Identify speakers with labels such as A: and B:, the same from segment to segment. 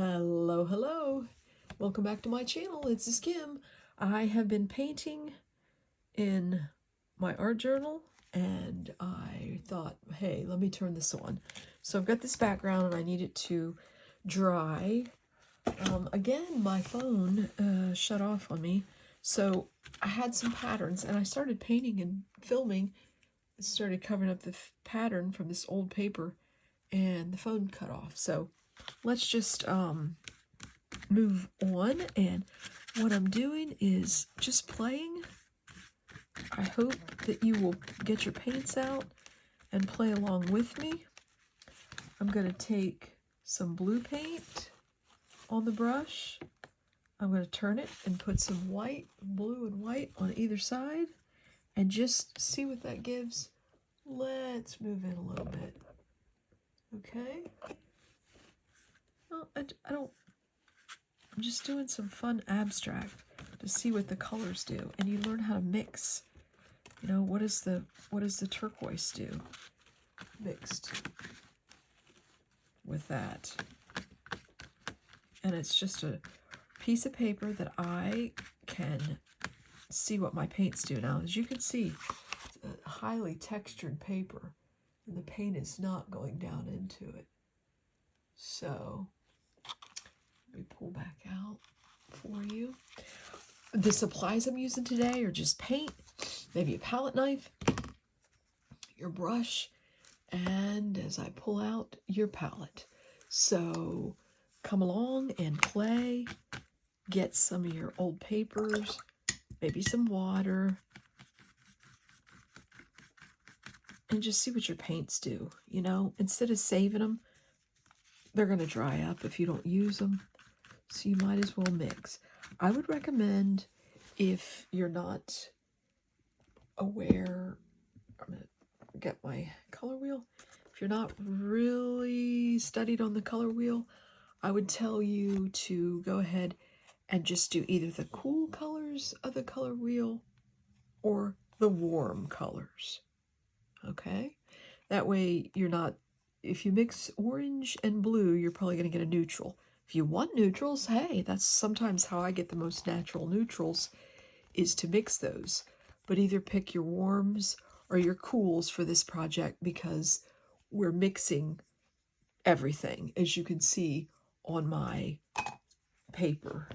A: Hello, hello. Welcome back to my channel. It's Kim. I have been painting in my art journal and I thought, hey, let me turn this on. So I've got this background and I need it to dry. Again, my phone shut off on me. So I had some patterns and I started painting and filming. It started covering up the pattern from this old paper and the phone cut off. So let's just move on, and what I'm doing is just playing. I hope that you will get your paints out and play along with me. I'm going to take some blue paint on the brush. I'm going to turn it and put some white, blue and white on either side and just see what that gives. Let's move in a little bit. Okay. Well, I'm just doing some fun abstract to see what the colors do, and you learn how to mix. You know, what does the turquoise do mixed with that? And it's just a piece of paper that I can see what my paints do. Now, as you can see, it's a highly textured paper, and the paint is not going down into it. So let me pull back out for you. The supplies I'm using today are just paint, maybe a palette knife, your brush, and as I pull out, your palette. So come along and play, get some of your old papers, maybe some water, and just see what your paints do. You know, instead of saving them, they're going to dry up if you don't use them. So you might as well mix. I would recommend, if you're not aware, I'm going to get my color wheel. If you're not really studied on the color wheel, I would tell you to go ahead and just do either the cool colors of the color wheel or the warm colors. Okay? That way you're not, if you mix orange and blue, you're probably going to get a neutral. If you want neutrals, hey, that's sometimes how I get the most natural neutrals, is to mix those. But either pick your warms or your cools for this project, because we're mixing everything, as you can see on my paper.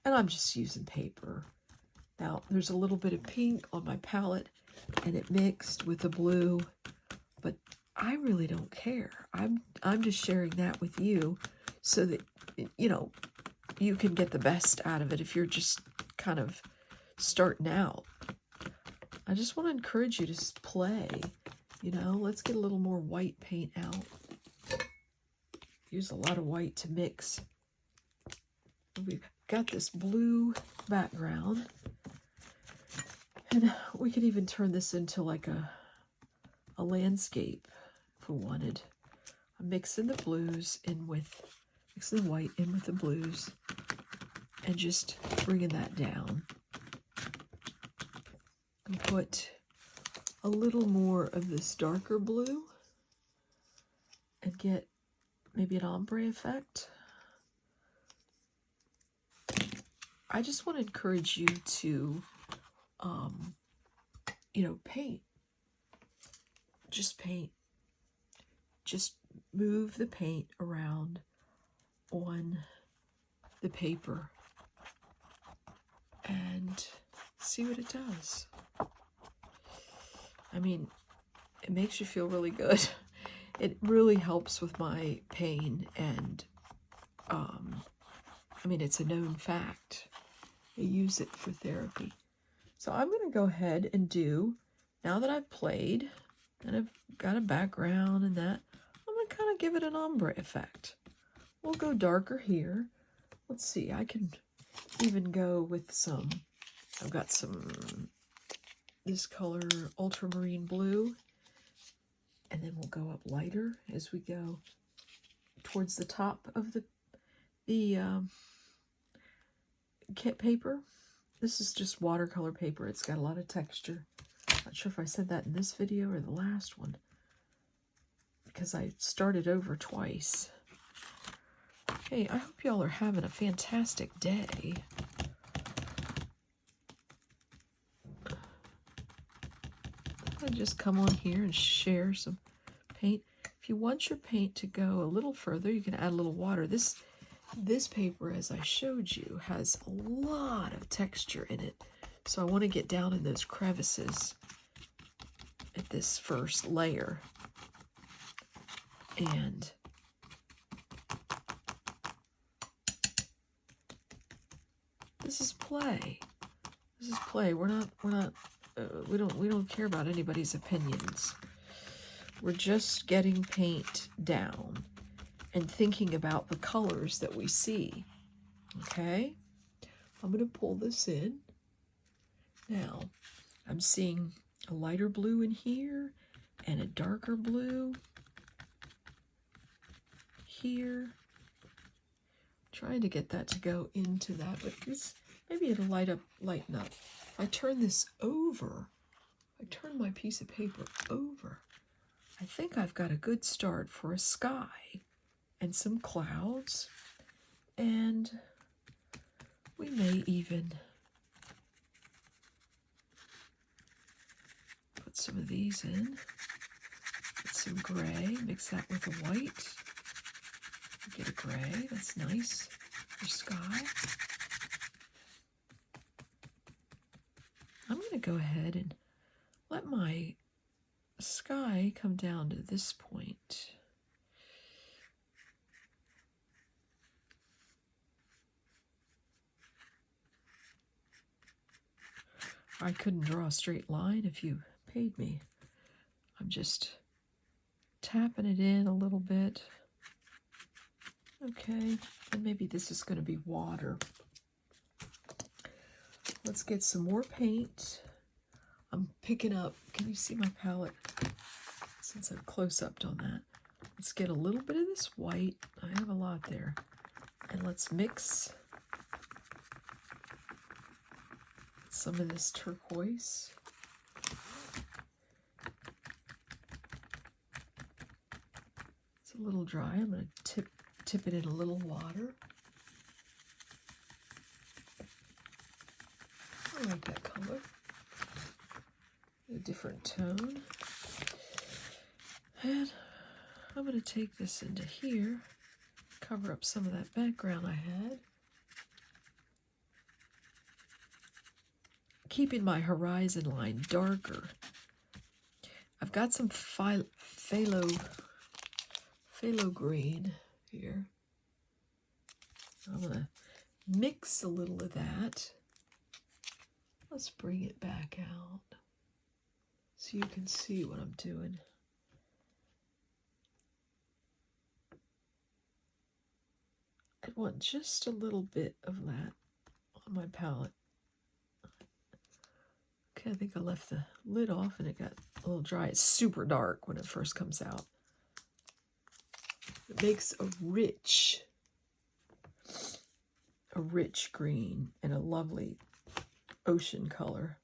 A: And I'm just using paper. Now, there's a little bit of pink on my palette, and it mixed with the blue, but I really don't care. I'm just sharing that with you so that, you know, you can get the best out of it if you're just kind of starting out. I just want to encourage you to play, you know. Let's get a little more white paint out. Use a lot of white to mix. We've got this blue background, and we could even turn this into like a landscape if we wanted. I'm mixing the blues in with, mixing the white in with the blues, and just bringing that down. And put a little more of this darker blue and get maybe an ombre effect. I just want to encourage you to, you know, paint. Just paint. Just move the paint around on the paper and see what it does. I mean, it makes you feel really good. It really helps with my pain, and I mean, it's a known fact. They use it for therapy. So I'm going to go ahead and do, now that I've played and I've got a background and that, I'm going to kind of give it an ombre effect. We'll go darker here. Let's see, I can even go with some, I've got some, this color, ultramarine blue, and then we'll go up lighter as we go towards the top of the kit paper. This is just watercolor paper. It's got a lot of texture. Not sure if I said that in this video or the last one, because I started over twice. Hey, I hope y'all are having a fantastic day. I just come on here and share some paint. If you want your paint to go a little further, you can add a little water. This paper, as I showed you, has a lot of texture in it. So I want to get down in those crevices at this first layer. And this is play. This is play. We don't care about anybody's opinions. We're just getting paint down and thinking about the colors that we see. Okay? I'm going to pull this in. Now, I'm seeing a lighter blue in here and a darker blue here. Trying to get that to go into that, but maybe it'll lighten up. I turn this over. I turn my piece of paper over. I think I've got a good start for a sky and some clouds, and we may even put some of these in. Get some gray, mix that with a white. Get a gray, that's nice for sky. I'm going to go ahead and let my sky come down to this point. I couldn't draw a straight line if you paid me. I'm just tapping it in a little bit. Okay, and maybe this is going to be water. Let's get some more paint. I'm picking up, can you see my palette? Since I'm close-upped on that. Let's get a little bit of this white. I have a lot there. And let's mix some of this turquoise. It's a little dry. I'm going to tip it in a little water. I like that color. A different tone. And I'm going to take this into here, cover up some of that background I had. Keeping my horizon line darker. I've got some phthalo green here. I'm going to mix a little of that. Let's bring it back out so you can see what I'm doing. I want just a little bit of that on my palette. Okay, I think I left the lid off and it got a little dry. It's super dark when it first comes out. It makes a rich green and a lovely ocean color.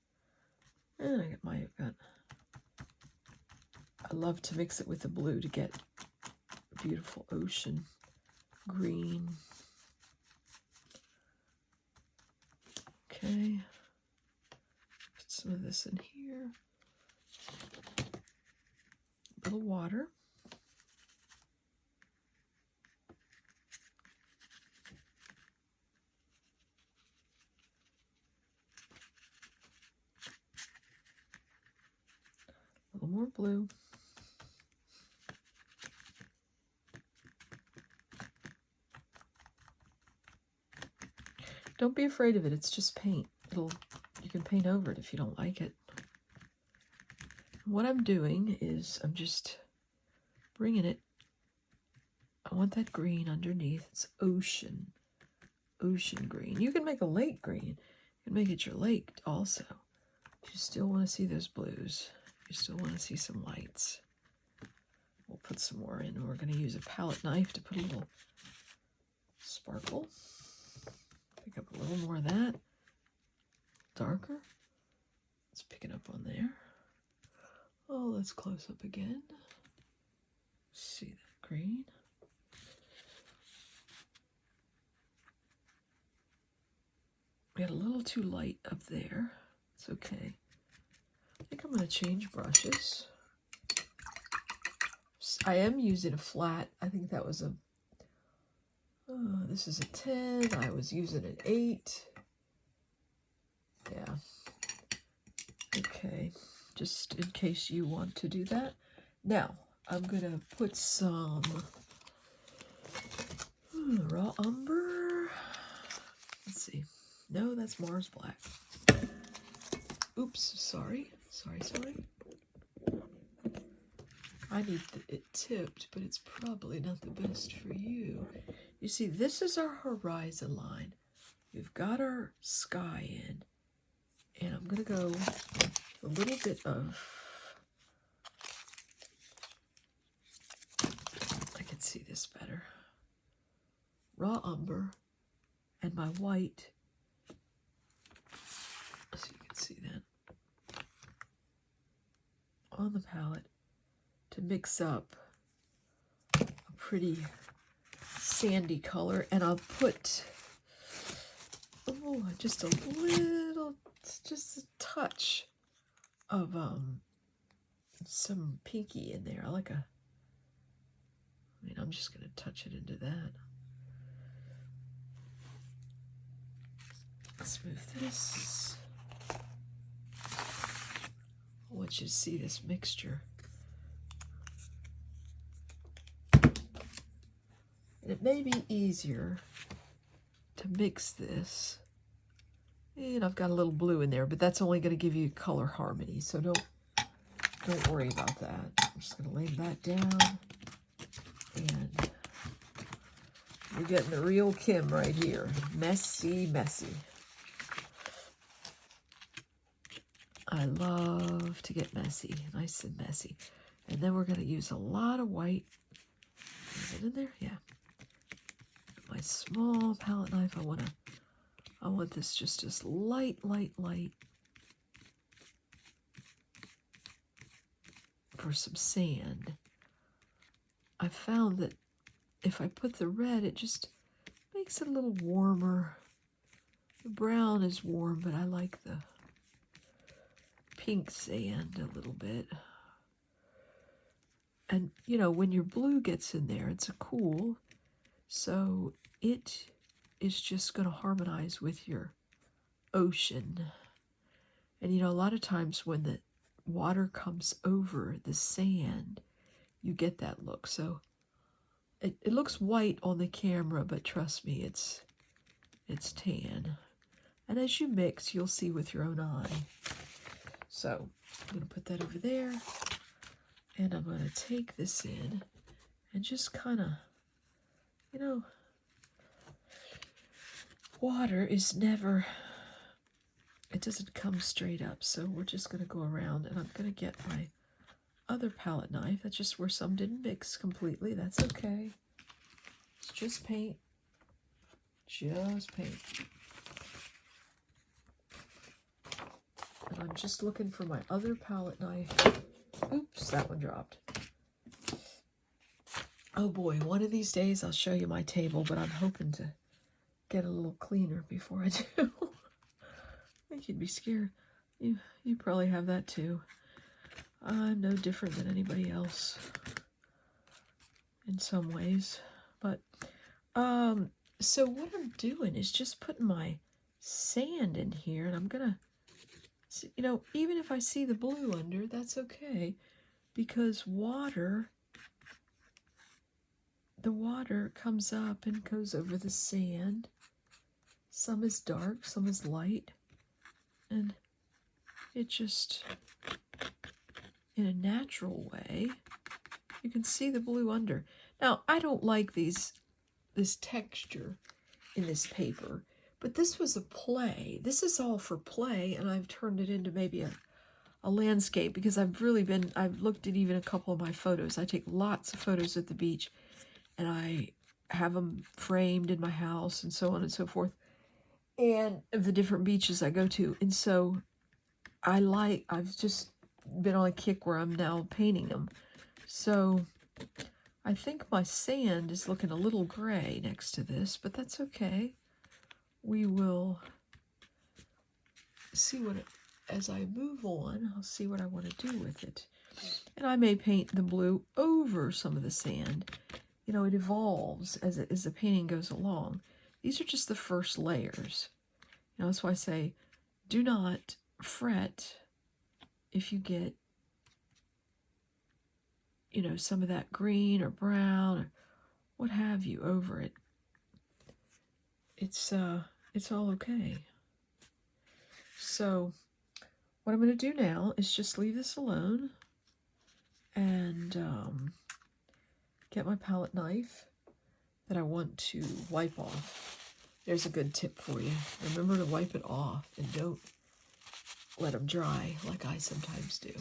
A: And I love to mix it with the blue to get a beautiful ocean green. Okay, put some of this in here. A little water. A little more blue. Don't be afraid of it. It's just paint. You can paint over it if you don't like it. What I'm doing is I'm just bringing it. I want that green underneath. It's ocean green. You can make a lake green. You can make it your lake also. You still want to see those blues. You still want to see some lights. We'll put some more in. We're going to use a palette knife to put a little sparkle. Pick up a little more of that. Darker. Let's pick it up on there. Oh, let's close up again. See that green. little too light up there. It's okay. I think I'm going to change brushes. I am using a flat. I think that was a, this is a 10. I was using an 8. Yeah. Okay. Just in case you want to do that. Now, I'm going to put some raw umber. Let's see. No, that's Mars Black. Oops, sorry. Sorry. I need it tipped, but it's probably not the best for you. You see, this is our horizon line. We've got our sky in. And I'm going to go a little bit of, I can see this better, raw umber and my white, so you can see that, on the palette to mix up a pretty sandy color. And I'll put, just a little, just a touch of some pinky in there. I'm just going to touch it into that. Smooth this. I want you to see this mixture. And it may be easier to mix this. And I've got a little blue in there, but that's only going to give you color harmony, so don't worry about that. I'm just going to lay that down. And you're getting the real Kim right here. Messy, messy. I love to get messy, nice and messy. And then we're going to use a lot of white. Is it in there? Yeah. My small palette knife, I want this just as light. For some sand. I found that if I put the red, it just makes it a little warmer. The brown is warm, but I like the pink sand a little bit. And, when your blue gets in there, it's a cool, so it is just going to harmonize with your ocean. And, a lot of times when the water comes over the sand, you get that look. So it looks white on the camera, but trust me, it's tan. And as you mix, you'll see with your own eye. So I'm going to put that over there, and I'm going to take this in and just kind of, water is never, it doesn't come straight up. So we're just going to go around, and I'm going to get my other palette knife. That's just where some didn't mix completely. That's okay. It's just paint. Just paint. And I'm just looking for my other palette knife. Oops, that one dropped. Oh boy, one of these days I'll show you my table, but I'm hoping to get a little cleaner before I do. I think you'd be scared. You probably have that too. I'm no different than anybody else in some ways. But, so what I'm doing is just putting my sand in here, and I'm gonna, even if I see the blue under, that's okay, because the water comes up and goes over the sand. Some is dark, some is light, and it just, in a natural way, you can see the blue under. Now, I don't like this texture in this paper, but this was a play. This is all for play, and I've turned it into maybe a landscape, because I've looked at even a couple of my photos. I take lots of photos at the beach, and I have them framed in my house and so on and so forth, and of the different beaches I go to. And so I've just been on a kick where I'm now painting them. So I think my sand is looking a little gray next to this, but that's okay. see what, as I move on, I'll see what I want to do with it. And I may paint the blue over some of the sand. You know, it evolves as the painting goes along. These are just the first layers. You know, that's why I say, do not fret if you get, you know, some of that green or brown or what have you over it. It's all okay. So what I'm going to do now is just leave this alone and get my palette knife that I want to wipe off. There's a good tip for you. Remember to wipe it off and don't let them dry like I sometimes do.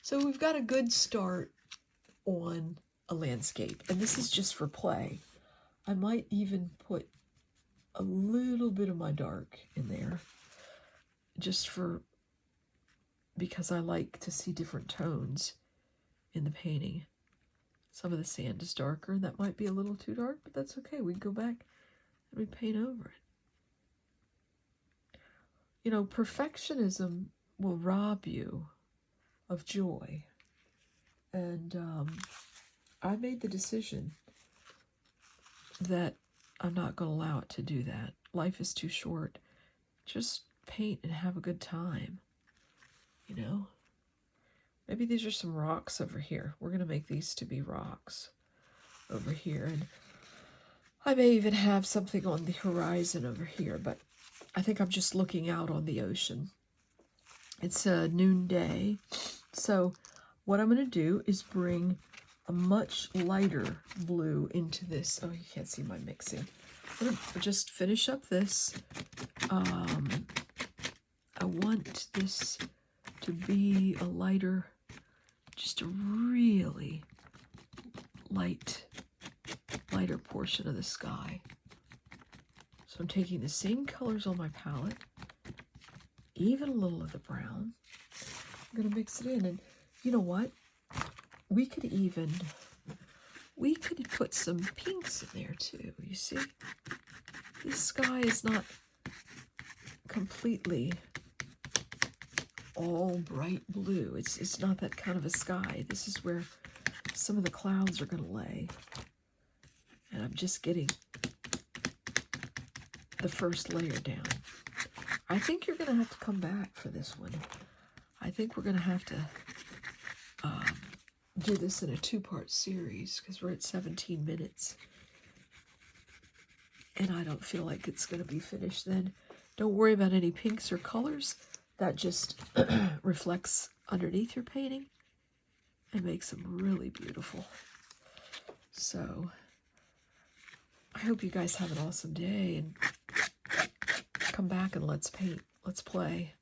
A: So we've got a good start on a landscape, and this is just for play. I might even put a little bit of my dark in there just because I like to see different tones in the painting. Some of the sand is darker. That might be a little too dark, but that's okay. We can go back and we paint over it. You know, perfectionism will rob you of joy. And I made the decision that I'm not going to allow it to do that. Life is too short. Just paint and have a good time, you know? Maybe these are some rocks over here. We're going to make these to be rocks over here. And I may even have something on the horizon over here, but I think I'm just looking out on the ocean. It's a noonday. So what I'm going to do is bring a much lighter blue into this. Oh, you can't see my mixing. I'm going to just finish up this. I want this to be a lighter, just a really lighter portion of the sky. So I'm taking the same colors on my palette, even a little of the brown. I'm going to mix it in, and you know what? We could put some pinks in there too, you see? This sky is not completely all bright blue. It's not that kind of a sky. This is where some of the clouds are going to lay. And I'm just getting the first layer down. I think you're going to have to come back for this one. I think we're going to have to do this in a 2-part series because we're at 17 minutes. And I don't feel like it's going to be finished then. Don't worry about any pinks or colors. That just reflects underneath your painting and makes them really beautiful. So I hope you guys have an awesome day and come back and let's paint. Let's play.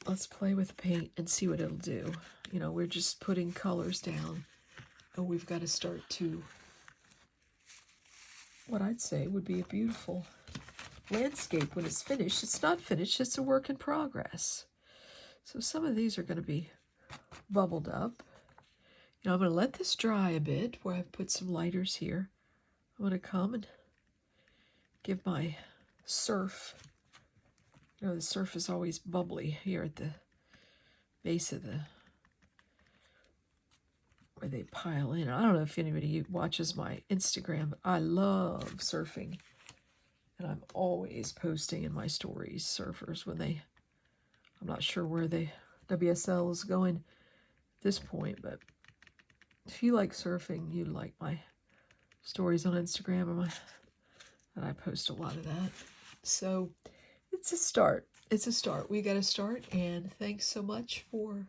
A: Let's play with paint and see what it'll do. You know, we're just putting colors down, and we've got to start to what I'd say would be a beautiful landscape when it's finished. It's not finished, it's a work in progress. So some of these are going to be bubbled up. You know, I'm going to let this dry a bit where I've put some lighters here. I'm going to come and give my surf. You know, the surf is always bubbly here at the base of the, where they pile in. I don't know if anybody watches my Instagram, but I love surfing. And I'm always posting in my stories surfers when they, I'm not sure where the WSL is going at this point, but if you like surfing, you like my stories on Instagram, and I post a lot of that. So it's a start. It's a start. We got to start, and thanks so much for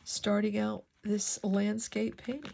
A: starting out this landscape painting.